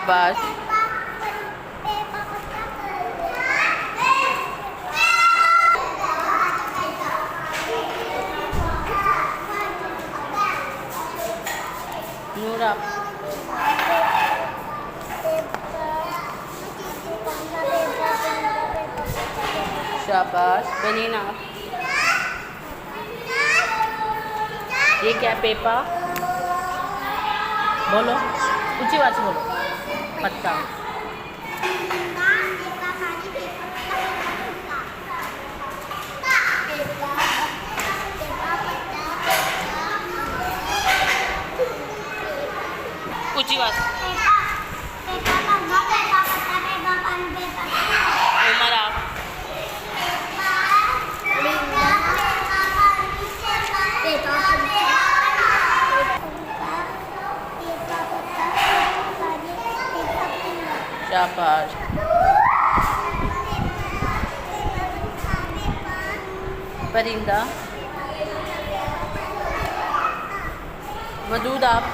शाबाश। नूरा शाबाश। बनीना ये क्या पेपा बोलो, ऊंची आवाज से बोलो। पत्ता ऊंची आवाज। उमरा शाबाश। परिंदा मदूद आप